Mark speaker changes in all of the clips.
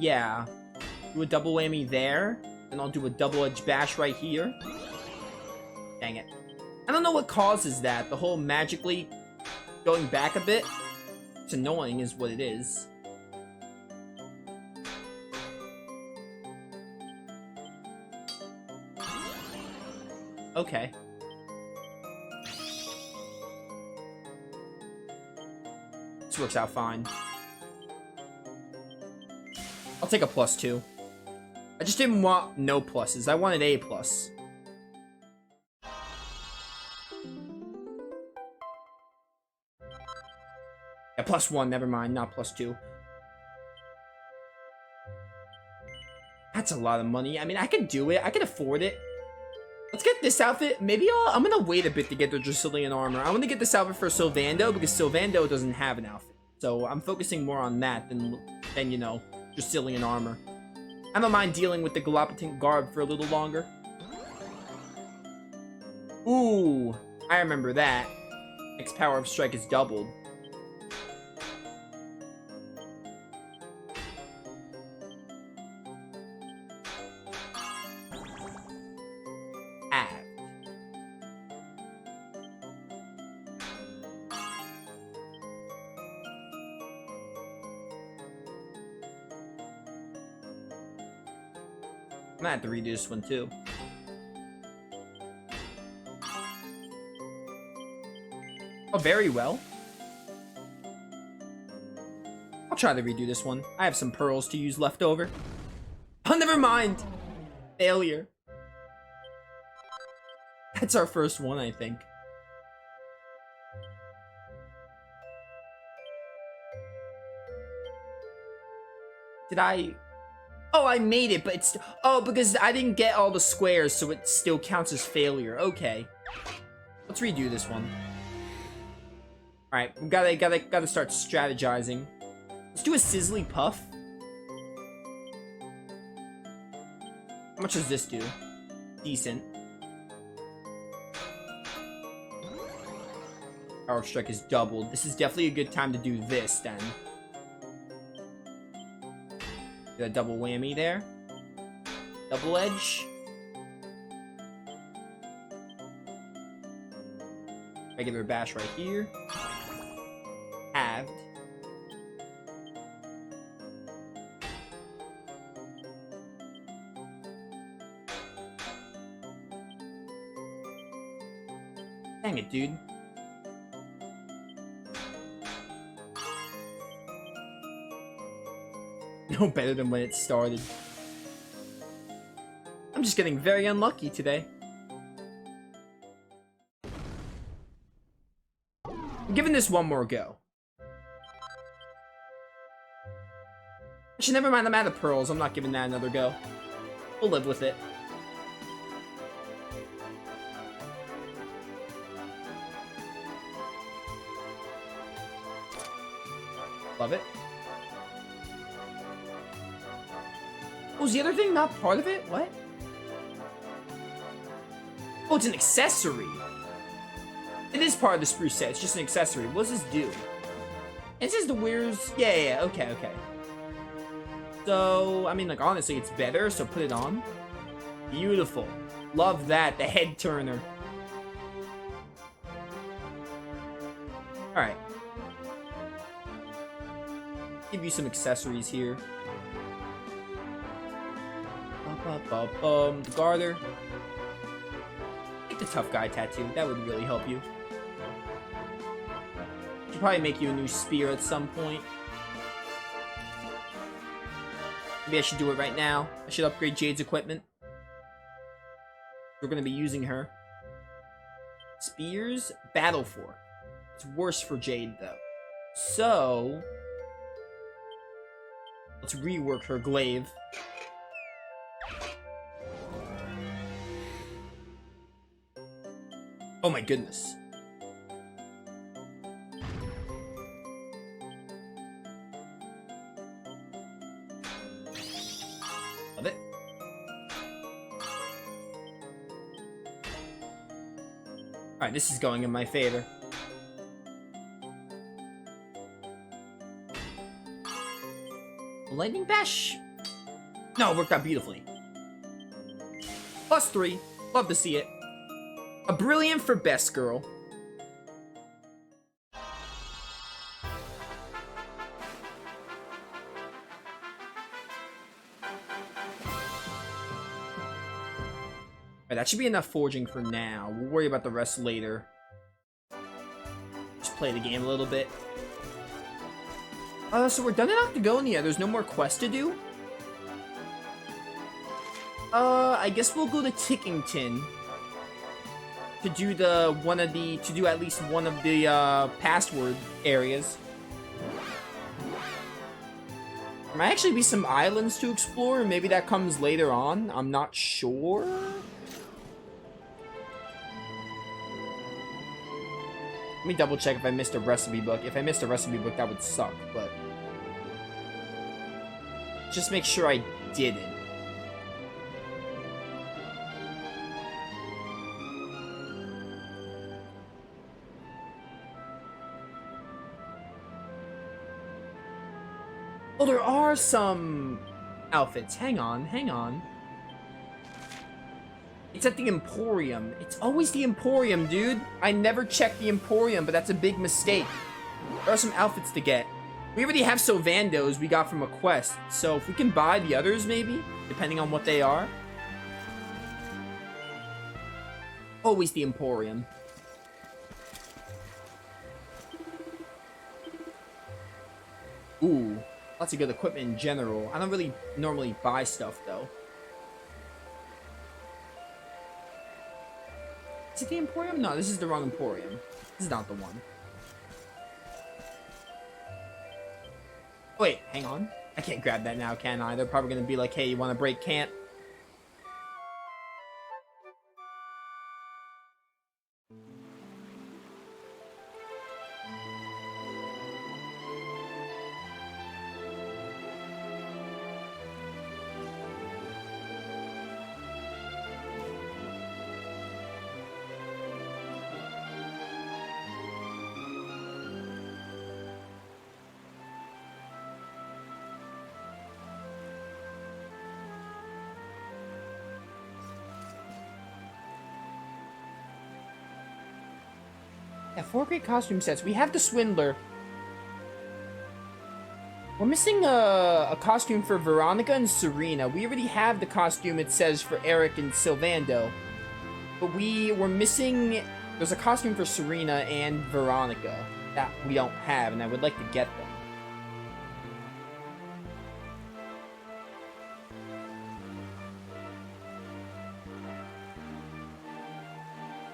Speaker 1: Yeah. Do a double whammy there, and I'll do a double edge bash right here. Dang it. I don't know what causes that. The whole magically going back a bit. It's annoying is what it is. Okay. This works out fine. I'll take a +2. I just didn't want no pluses. I wanted a plus. Yeah, +1, never mind, not +2. That's a lot of money. I mean, I can do it. I can afford it. Let's get this outfit. Maybe I'm gonna wait a bit to get the Dracilian armor. I want to get this outfit for Sylvando because Sylvando doesn't have an outfit. So I'm focusing more on that than you know, Dracilian armor. I don't mind dealing with the Galopatine garb for a little longer. Ooh, I remember that. X power of strike is doubled. I'm gonna have to redo this one too. Oh, very well. I'll try to redo this one. I have some pearls to use left over. Oh, never mind. Failure. That's our first one, I think. Did I... Oh, I made it, but it's... Oh, because I didn't get all the squares, so it still counts as failure. Okay. Let's redo this one. Alright, we gotta start strategizing. Let's do a Sizzly Puff. How much does this do? Decent. Power Strike is doubled. This is definitely a good time to do this, then. Get a double whammy there. Double edge. Regular bash right here. Halved. Dang it, dude. No better than when it started. I'm just getting very unlucky today. I'm giving this one more go. Actually, never mind, I'm out of pearls. I'm not giving that another go. We'll live with it. Love it. Oh, is the other thing not part of it? What? Oh, it's an accessory. It is part of the spruce set. It's just an accessory. What does this do? This is the weirs. Yeah, okay. So, I mean, like, honestly, it's better, so put it on. Beautiful. Love that. The head turner. Alright. Give you some accessories here. The garter. Take the tough guy tattoo. That would really help you. Should probably make you a new spear at some point. Maybe I should do it right now. I should upgrade Jade's equipment. We're gonna be using her. Spears, battle fork. It's worse for Jade though. So let's rework her glaive. Oh my goodness. Love it. Alright, this is going in my favor. Lightning Bash. No, it worked out beautifully. +3. Love to see it. A brilliant for best girl. Alright, that should be enough forging for now. We'll worry about the rest later. Just play the game a little bit. So we're done in Octagonia. There's no more quests to do. I guess we'll go to Tickington to do to do at least one of the password areas. There might actually be some islands to explore. Maybe that comes later on. I'm not sure. Let me double check if I missed a recipe book. If I missed a recipe book, that would suck, but just make sure I didn't. Oh, there are some outfits. Hang on, hang on. It's at the Emporium. It's always the Emporium, dude. I never check the Emporium, but that's a big mistake. There are some outfits to get. We already have Sylvandos we got from a quest, so if we can buy the others, maybe, depending on what they are. Always the Emporium. Ooh. Lots of good equipment in general. I don't really normally buy stuff, though. Is it the Emporium? No, this is the wrong Emporium. This is not the one. Wait, hang on. I can't grab that now, can I? They're probably going to be like, hey, you want to break camp? Yeah, 4 great costume sets. We have the Swindler. We're missing a costume for Veronica and Serena. We already have the costume, it says, for Eric and Sylvando. But we're missing... There's a costume for Serena and Veronica that we don't have, and I would like to get them.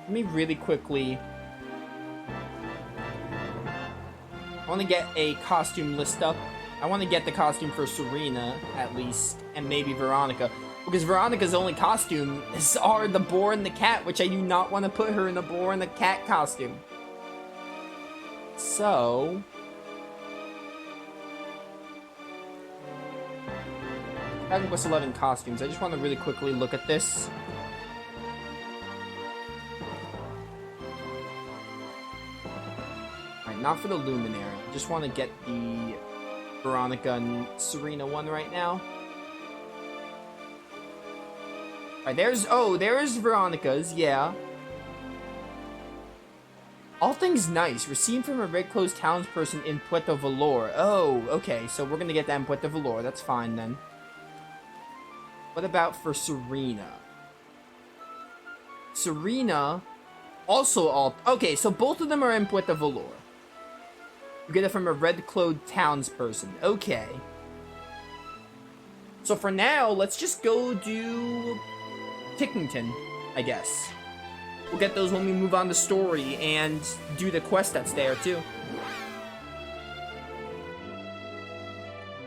Speaker 1: Let me really quickly... I want to get a costume list up. I want to get the costume for Serena, at least, and maybe Veronica. Because Veronica's only costume are the boar and the cat, which I do not want to put her in the boar and the cat costume. So... Dragon Quest 11 costumes. I just want to really quickly look at this. Not for the Luminary. I just want to get the Veronica and Serena one right now. Alright, there's Veronica's, yeah. All things nice. Received from a red clothes townsperson in Puerto Valor. Oh, okay. So we're gonna get that in Puerto Valor. That's fine then. What about for Serena? Serena also all... Okay, so both of them are in Puerto Valor. You get it from a red-clothed townsperson. Okay. So for now, let's just go do Tickington, I guess. We'll get those when we move on to story and do the quest that's there, too.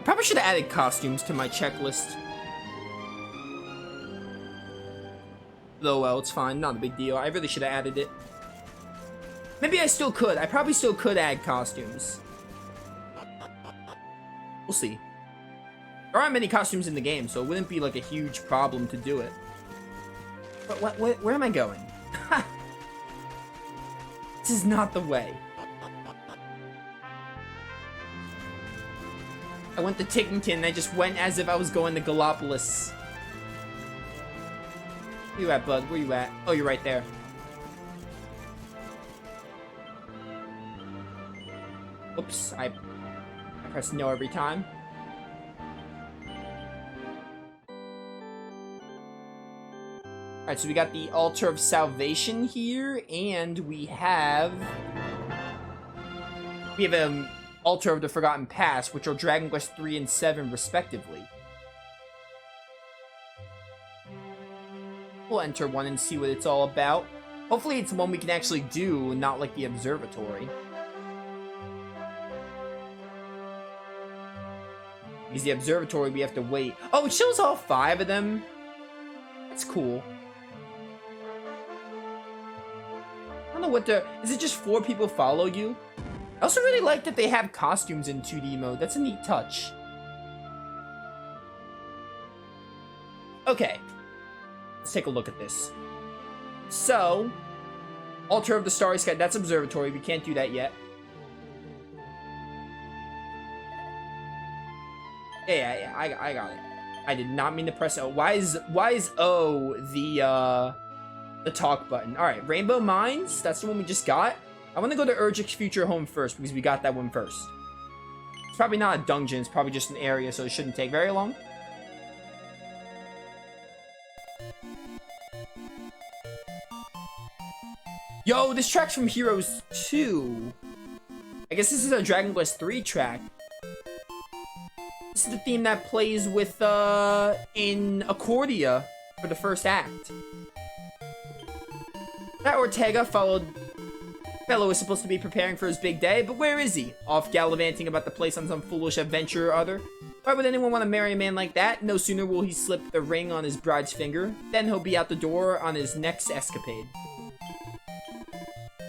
Speaker 1: Probably should have added costumes to my checklist. Though, well, it's fine. Not a big deal. I really should have added it. Maybe I still could. I probably still could add costumes. We'll see. There aren't many costumes in the game, so it wouldn't be like a huge problem to do it. But where am I going? This is not the way. I went to Tickington and I just went as if I was going to Gallopolis. Where you at, bud? Where you at? Oh, you're right there. Oops, I press no every time. Alright, so we got the Altar of Salvation here, and we have Altar of the Forgotten Past, which are Dragon Quest 3 and 7 respectively. We'll enter one and see what it's all about. Hopefully it's one we can actually do, not like the Observatory. Because the Observatory, we have to wait. Oh, it shows all 5 of them? That's cool. I don't know what the... Is it just 4 people follow you? I also really like that they have costumes in 2D mode. That's a neat touch. Okay. Let's take a look at this. So, Altar of the Starry Sky. That's Observatory. We can't do that yet. Yeah, I got it. I did not mean to press O. Why is O the talk button? All right, Rainbow Mines. That's the one we just got. I want to go to Erdrick's future home first because we got that one first. It's probably not a dungeon. It's probably just an area, so it shouldn't take very long. Yo, this track's from Heroes 2. I guess this is a Dragon Quest 3 track. This is the theme that plays with, in Accordia for the first act. That Ortega fellow is supposed to be preparing for his big day, but where is he? Off gallivanting about the place on some foolish adventure or other? Why would anyone want to marry a man like that? No sooner will he slip the ring on his bride's finger, then he'll be out the door on his next escapade.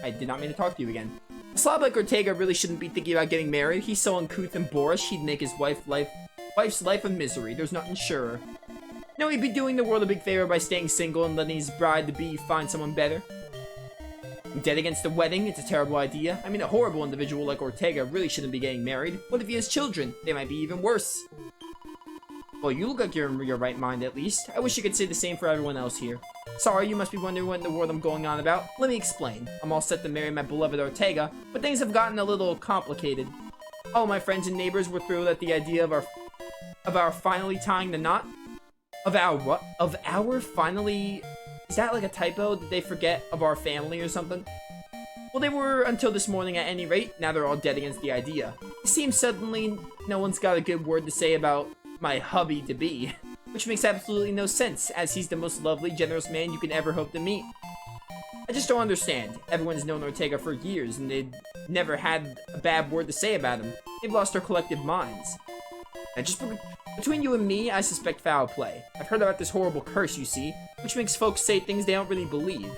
Speaker 1: I did not mean to talk to you again. A slob like Ortega really shouldn't be thinking about getting married. He's so uncouth and boorish, he'd make his wife's life a misery. There's nothing surer. No, he'd be doing the world a big favor by staying single and letting his bride-to-be find someone better. I'm dead against the wedding. It's a terrible idea. I mean, a horrible individual like Ortega really shouldn't be getting married. What if he has children? They might be even worse. Well, you look like you're in your right mind, at least. I wish you could say the same for everyone else here. Sorry, you must be wondering what in the world I'm going on about. Let me explain. I'm all set to marry my beloved Ortega, but things have gotten a little complicated. All my friends and neighbors were thrilled at the idea of our finally tying the knot. Of our what? Of our finally... Is that like a typo? Did they forget of our family or something? Well, they were until this morning at any rate. Now they're all dead against the idea. It seems suddenly no one's got a good word to say about my hubby-to-be. Which makes absolutely no sense, as he's the most lovely, generous man you can ever hope to meet. I just don't understand. Everyone's known Ortega for years, and they've never had a bad word to say about him. They've lost their collective minds. And just between you and me, I suspect foul play. I've heard about this horrible curse, you see, which makes folks say things they don't really believe.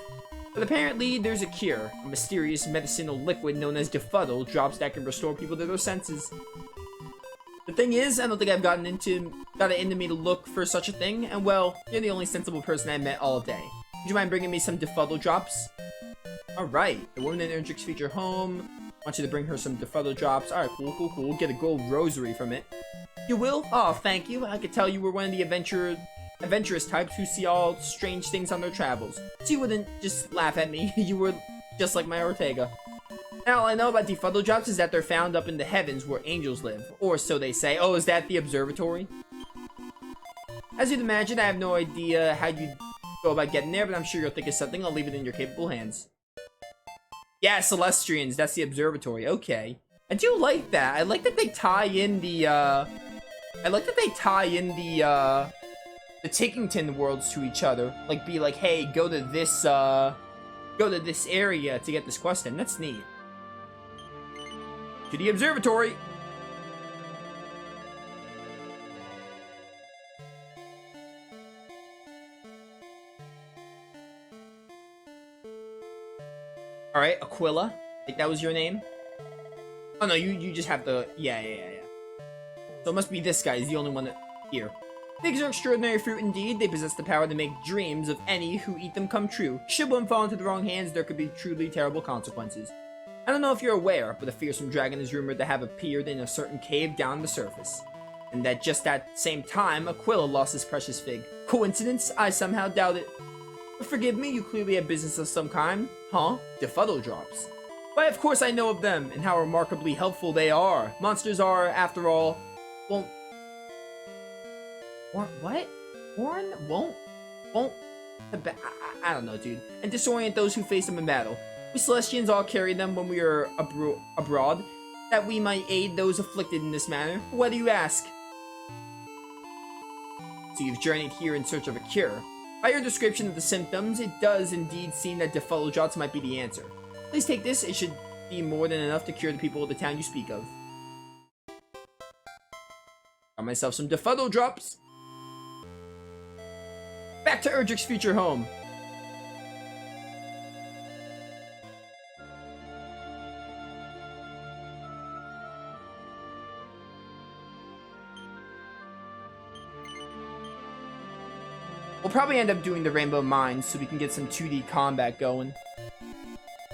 Speaker 1: But apparently, there's a cure. A mysterious medicinal liquid known as Defuddle, drops that can restore people to their senses. The thing is, I don't think I've got it into me to look for such a thing, and well, you're the only sensible person I met all day. Would you mind bringing me some Defuddle drops? Alright, the woman in Erdrick's future home. I want you to bring her some Defuddle drops. Alright, cool. Get a gold rosary from it. You will? Oh, thank you. I could tell you were one of the adventurous types who see all strange things on their travels. So you wouldn't just laugh at me. You were just like my Ortega. Now, all I know about Defuddle drops is that they're found up in the heavens where angels live. Or so they say. Oh, is that the observatory? As you'd imagine, I have no idea how you'd go about getting there, but I'm sure you'll think of something. I'll leave it in your capable hands. Yeah, Celestians. That's the observatory. Okay. I do like that. I like that they tie in the, the Tickington worlds to each other. Like, be like, hey, go to this area to get this quest in. That's neat. To the observatory. Alright, Aquila. I think that was your name. Oh no, you just have the... Yeah. So it must be this guy. He's the only one that... Here. Figs are extraordinary fruit indeed. They possess the power to make dreams of any who eat them come true. Should one fall into the wrong hands, there could be truly terrible consequences. I don't know if you're aware, but a fearsome dragon is rumored to have appeared in a certain cave down the surface. And at just that same time, Aquila lost his precious fig. Coincidence? I somehow doubt it. But forgive me, you clearly have business of some kind. Huh? Defuddle drops. Why, of course I know of them, and how remarkably helpful they are. Monsters are, after all, won't... What? Warren won't... I don't know, dude. And disorient those who face them in battle. We Celestians all carry them when we are abroad, that we might aid those afflicted in this manner. What do you ask? So you've journeyed here in search of a cure. By your description of the symptoms, it does indeed seem that Defuddle drops might be the answer. Please take this, it should be more than enough to cure the people of the town you speak of. Got myself some Defuddle drops. Back to Erdrick's future home. We'll probably end up doing the Rainbow Mines so we can get some 2D combat going.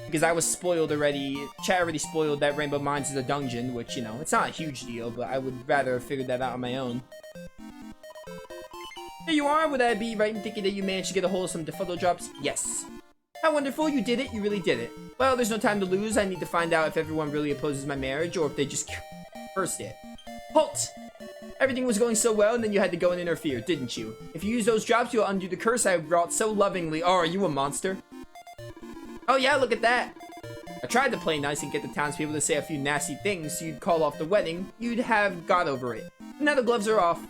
Speaker 1: Because I was spoiled already. Chat already spoiled that Rainbow Mines is a dungeon, which, you know, it's not a huge deal, but I would rather have figured that out on my own. There you are. Would I be right in thinking that you managed to get a hold of some Defuddle drops? Yes. How wonderful. You did it. You really did it. Well, there's no time to lose. I need to find out if everyone really opposes my marriage or if they just cursed it. Halt! Everything was going so well, and then you had to go and interfere, didn't you? If you use those drops, you'll undo the curse I wrought so lovingly. Oh, are you a monster? Oh yeah, look at that. I tried to play nice and get the townspeople to say a few nasty things so you'd call off the wedding. You'd have got over it. Now the gloves are off.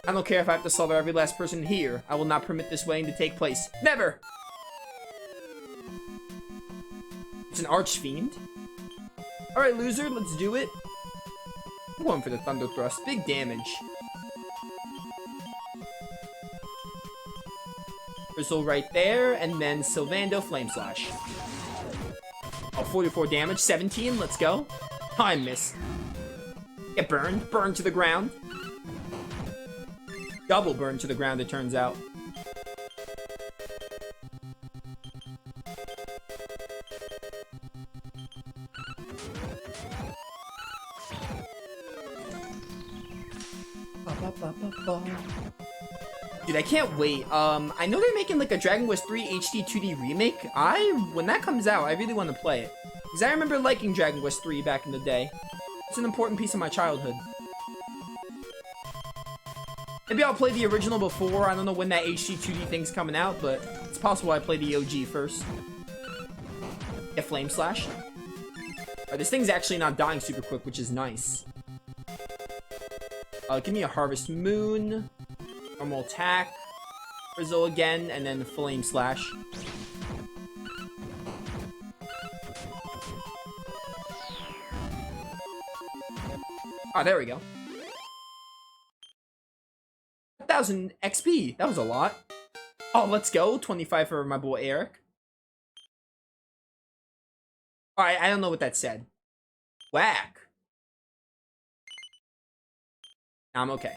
Speaker 1: I don't care if I have to slaughter every last person here. I will not permit this wedding to take place. Never! It's an archfiend. Alright, loser, let's do it. I'm going for the Thunder Thrust. Big damage. Crystal right there, and then Sylvando Flame Slash. Oh, 44 damage. 17, let's go. Oh, I missed. Get burned. Burned to the ground. Double burned to the ground, it turns out. Dude, I can't wait. I know they're making like a Dragon Quest 3 HD 2D remake. When that comes out, I really want to play it. Because I remember liking Dragon Quest 3 back in the day. It's an important piece of my childhood. Maybe I'll play the original before. I don't know when that HD 2D thing's coming out, but it's possible I play the OG first. Get Flame Slash. Alright, this thing's actually not dying super quick, which is nice. Give me a Harvest Moon. Normal attack. Frizzle again, and then Flame Slash. Ah, there we go. 1,000 XP. That was a lot. Oh, let's go. 25 for my boy Eric. Alright, I don't know what that said. Whack. I'm okay.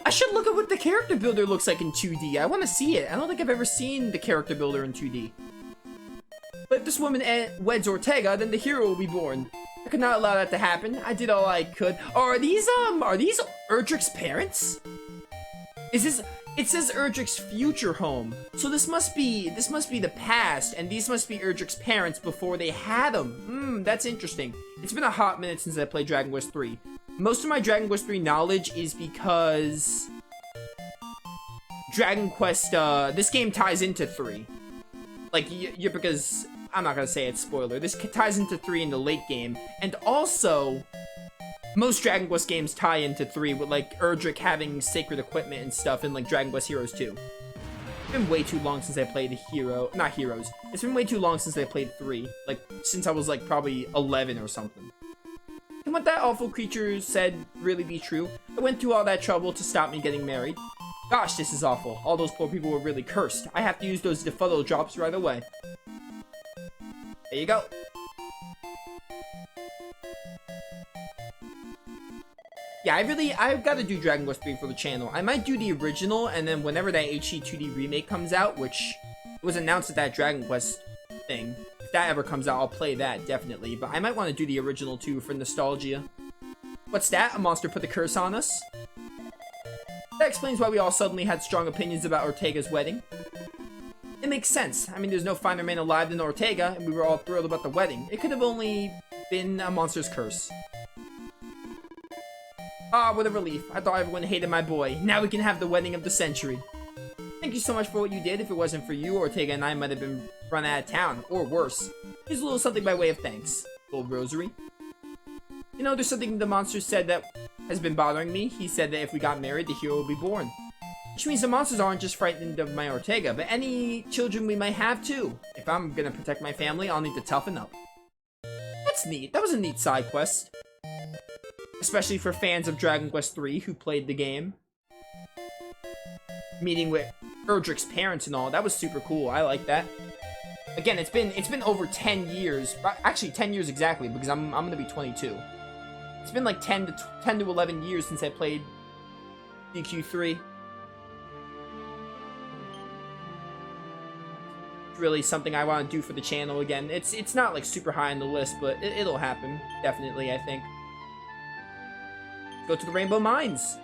Speaker 1: I should look at what the character builder looks like in 2D. I want to see it. I don't think I've ever seen the character builder in 2D. But if this woman weds Ortega, then the hero will be born. I could not allow that to happen. I did all I could. Oh, are these Erdrick's parents? Is this... It says Erdrick's future home. So this must be the past, and these must be Erdrick's parents before they had him. That's interesting. It's been a hot minute since I played Dragon Quest 3. Most of my Dragon Quest 3 knowledge is because Dragon Quest, this game ties into 3. Like, because, I'm not gonna say it's spoiler, this ties into 3 in the late game, and also, most Dragon Quest games tie into 3 with, like, Erdrick having sacred equipment and stuff in, like, Dragon Quest Heroes 2. It's been way too long since I played not Heroes, it's been way too long since I played 3, like, since I was, like, probably 11 or something. Can what that awful creature said really be true? I went through all that trouble to stop me getting married. Gosh, this is awful. All those poor people were really cursed. I have to use those Defuddle drops right away. There you go. Yeah, I've got to do Dragon Quest 3 for the channel. I might do the original, and then whenever that HD 2D remake comes out, which was announced at that Dragon Quest thing, if that ever comes out, I'll play that, definitely. But I might want to do the original, too, for nostalgia. What's that? A monster put the curse on us? That explains why we all suddenly had strong opinions about Ortega's wedding. It makes sense. I mean, there's no finer man alive than Ortega, and we were all thrilled about the wedding. It could have only been a monster's curse. Ah, what a relief. I thought everyone hated my boy. Now we can have the wedding of the century. Thank you so much for what you did. If it wasn't for you, Ortega and I might have been run out of town, or worse. Here's a little something by way of thanks. A little rosary. You know, there's something the monster said that has been bothering me. He said that if we got married, the hero would be born. Which means the monsters aren't just frightened of my Ortega, but any children we might have too. If I'm gonna protect my family, I'll need to toughen up. That's neat. That was a neat side quest. Especially for fans of Dragon Quest III who played the game. Meeting with Erdrick's parents and all. That was super cool. I like that. Again, it's been over 10 years. Actually, 10 years exactly, because I'm gonna be 22. It's been like 10 to 11 years since I played DQ3. Really something I want to do for the channel again. It's not like super high on the list, but it'll happen definitely, I think. Go to the Rainbow Mines.